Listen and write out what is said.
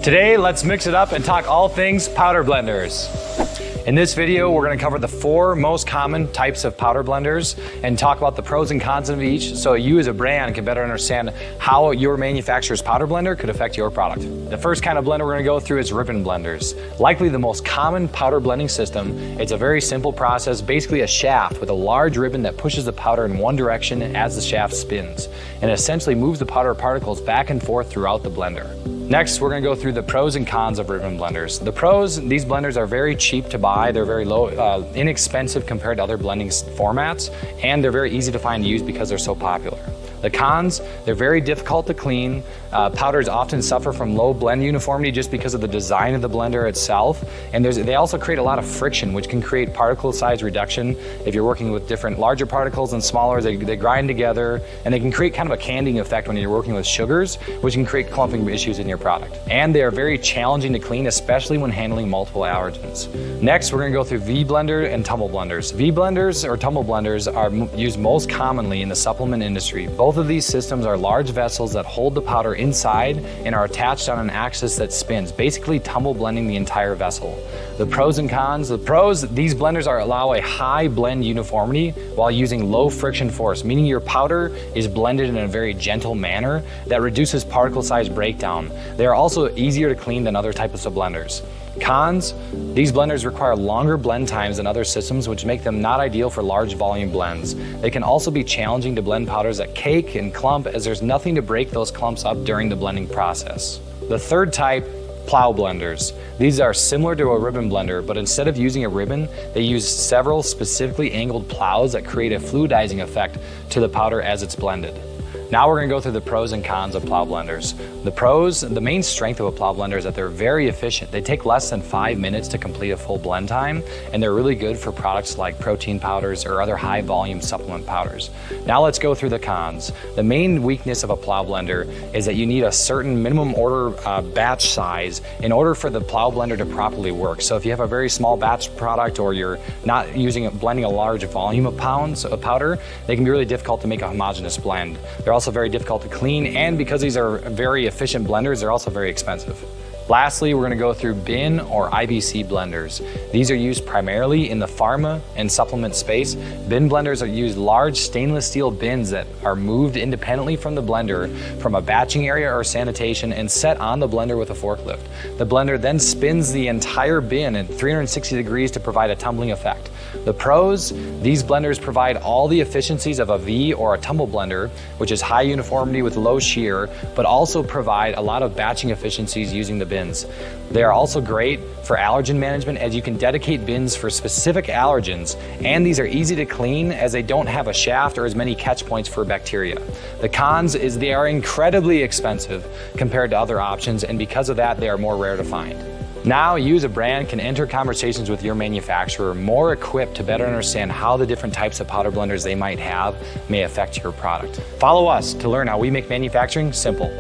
Today, let's mix it up and talk all things powder blenders. In this video, we're going to cover the 4 most common types of powder blenders and talk about the pros and cons of each so you as a brand can better understand how your manufacturer's powder blender could affect your product. The first kind of blender we're going to go through is ribbon blenders. Likely the most common powder blending system. It's a very simple process, basically a shaft with a large ribbon that pushes the powder in one direction as the shaft spins and essentially moves the powder particles back and forth throughout the blender. Next, we're going to go through the pros and cons of ribbon blenders. The pros, these blenders are very cheap to buy, they're very inexpensive compared to other blending formats, and they're very easy to find and use because they're so popular. The cons, they're very difficult to clean. Powders often suffer from low blend uniformity just because of the design of the blender itself. And they also create a lot of friction, which can create particle size reduction. If you're working with different larger particles and smaller, they grind together, and they can create kind of a candying effect when you're working with sugars, which can create clumping issues in your product. And they are very challenging to clean, especially when handling multiple allergens. Next, we're gonna go through V-blender and tumble blenders. V-blenders or tumble blenders are used most commonly in the supplement industry. Both of these systems are large vessels that hold the powder inside and are attached on an axis that spins, basically tumble blending the entire vessel. The pros and cons. The pros, these blenders allow a high blend uniformity while using low friction force, meaning your powder is blended in a very gentle manner that reduces particle size breakdown. They are also easier to clean than other types of blenders. Cons, these blenders require longer blend times than other systems, which make them not ideal for large volume blends. They can also be challenging to blend powders that cake and clump, as there's nothing to break those clumps up during the blending process. The third type, plow blenders. These are similar to a ribbon blender, but instead of using a ribbon, they use several specifically angled plows that create a fluidizing effect to the powder as it's blended. Now we're going to go through the pros and cons of plow blenders. The pros, the main strength of a plow blender is that they're very efficient. They take less than 5 minutes to complete a full blend time, and they're really good for products like protein powders or other high volume supplement powders. Now let's go through the cons. The main weakness of a plow blender is that you need a certain minimum order batch size in order for the plow blender to properly work. So if you have a very small batch product or you're not blending a large volume of pounds of powder, they can be really difficult to make a homogeneous blend. They're also very difficult to clean, and because these are very efficient blenders, they're also very expensive. Lastly, we're going to go through bin or IBC blenders. These are used primarily in the pharma and supplement space. Bin blenders use large stainless steel bins that are moved independently from the blender from a batching area or sanitation and set on the blender with a forklift. The blender then spins the entire bin at 360 degrees to provide a tumbling effect. The pros, these blenders provide all the efficiencies of a V or a tumble blender, which is high uniformity with low shear, but also provide a lot of batching efficiencies using the bins. They are also great for allergen management, as you can dedicate bins for specific allergens, and these are easy to clean as they don't have a shaft or as many catch points for bacteria. The cons is they are incredibly expensive compared to other options, and because of that, they are more rare to find. Now, you as a brand can enter conversations with your manufacturer more equipped to better understand how the different types of powder blenders they might have may affect your product. Follow us to learn how we make manufacturing simple.